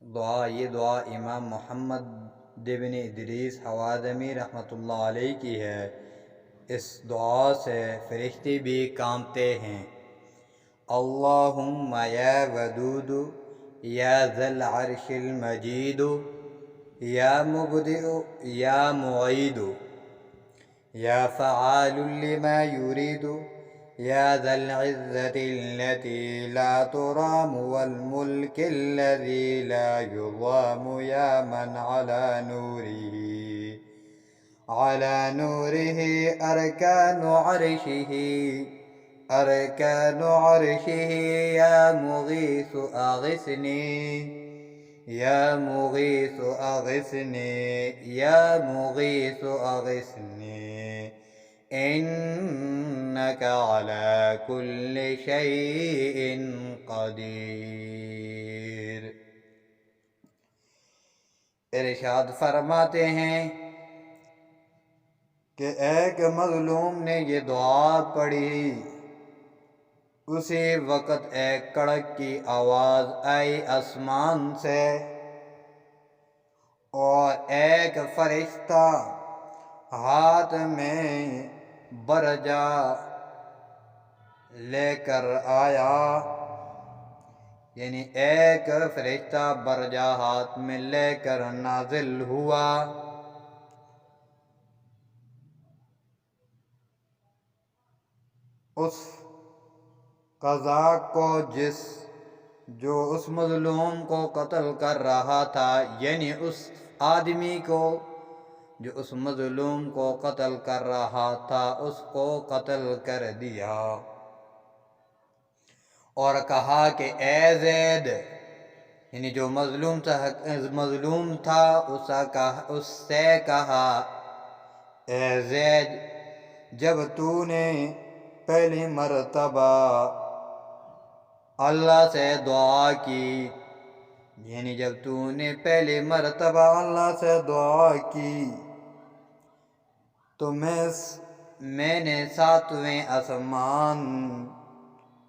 یہ دعا امام محمد بن ادریس حوازمی رحمۃ اللہ علیہ کی ہے۔ اس دعا سے فرشتے بھی کانپتے ہیں۔ اللہم یا ودود یا ذی العرش المجید یا مبدئ یا معید یا فعال لما یرید یا ذا العزة التي لا ترام والملك الذي لا يضام یا من على نوره أركان عرشه يا مغيث أغثني يا مغيث أغثني يا مغيث أغثني إنك على كل شيء قدير۔ ارشاد فرماتے ہیں کہ ایک مظلوم نے یہ دعا پڑھی، اسی وقت ایک کڑک کی آواز آئی آسمان سے، اور ایک فرشتہ ہاتھ میں برجا لے کر آیا، یعنی ایک فرشتہ برجا ہاتھ میں لے کر نازل ہوا۔ اس قذاق کو جو اس مظلوم کو قتل کر رہا تھا، یعنی اس آدمی کو جو اس مظلوم کو قتل کر رہا تھا، اس کو قتل کر دیا، اور کہا کہ اے زید، یعنی جو مظلوم تھا اس سے کہا اے زید، جب تو نے پہلی مرتبہ اللہ سے دعا کی، یعنی جب تو نے پہلی مرتبہ اللہ سے دعا کی تو میں نے 7ویں آسمان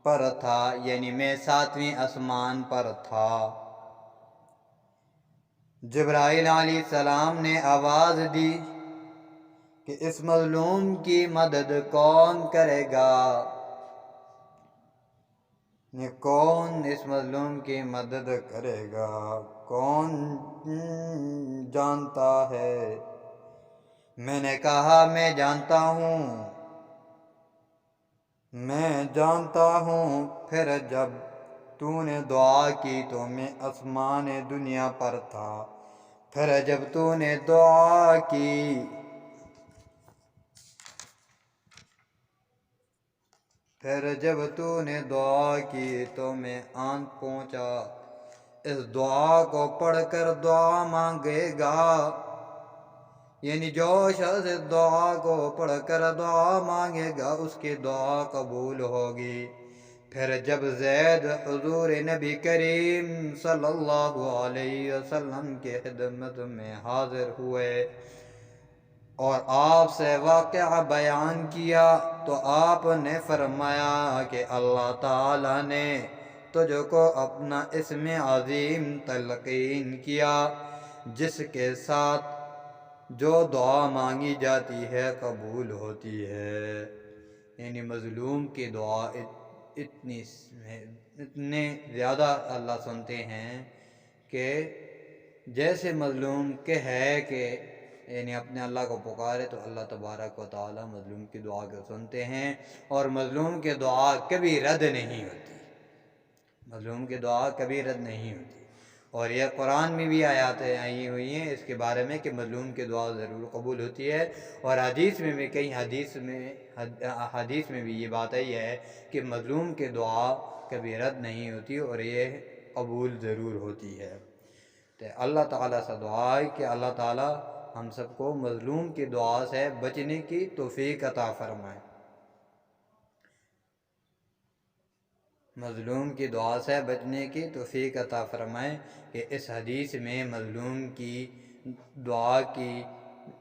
پر تھا، یعنی میں 7ویں آسمان پر تھا۔ جبرائیل علیہ السلام نے آواز دی کہ اس مظلوم کی مدد کون کرے گا؟ کون اس مظلوم کی مدد کرے گا؟ کون جانتا ہے؟ میں نے کہا میں جانتا ہوں۔ پھر جب تو نے دعا کی تو میں آسمان دنیا پر تھا۔ پھر جب تو نے دعا کی تو میں آن پہنچا۔ اس دعا کو پڑھ کر دعا مانگے گا، یعنی جو شخص اس دعا کو پڑھ کر دعا مانگے گا اس کی دعا قبول ہوگی۔ پھر جب زید حضور نبی کریم صلی اللہ علیہ وسلم کی خدمت میں حاضر ہوئے اور آپ سے واقعہ بیان کیا تو آپ نے فرمایا کہ اللہ تعالیٰ نے تجھ کو اپنا اسم عظیم تلقین کیا، جس کے ساتھ جو دعا مانگی جاتی ہے قبول ہوتی ہے۔ یعنی مظلوم کی دعا اتنے زیادہ اللہ سنتے ہیں کہ جیسے مظلوم کہ یعنی اپنے اللہ کو پکارے تو اللہ تبارک و تعالی مظلوم کی دعا کو سنتے ہیں، اور مظلوم کی دعا کبھی رد نہیں ہوتی۔ مظلوم کی دعا کبھی رد نہیں ہوتی، اور یہ قرآن میں بھی آیاتیں آئی ہوئی ہیں اس کے بارے میں کہ مظلوم کی دعا ضرور قبول ہوتی ہے، اور حدیث میں بھی کئی حدیث میں بھی یہ بات آئی ہے کہ مظلوم کی دعا کبھی رد نہیں ہوتی اور یہ قبول ضرور ہوتی ہے۔ تو اللہ تعالیٰ سے دعا ہے کہ اللہ تعالیٰ ہم سب کو مظلوم کی دعا سے بچنے کی توفیق عطا فرمائے۔ مظلوم کی دعا سے بچنے کی توفیق عطا فرمائے کہ اس حدیث میں مظلوم کی دعا کی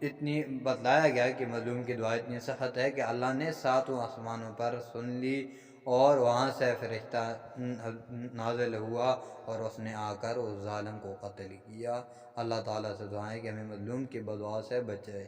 اتنی بتلایا گیا کہ مظلوم کی دعا اتنی سخت ہے کہ اللہ نے 7 آسمانوں پر سن لی، اور وہاں سے فرشتہ نازل ہوا اور اس نے آ کر اس ظالم کو قتل کیا۔ اللہ تعالیٰ سے دعائیں کہ ہمیں مظلوم کی بدعا سے بچائے۔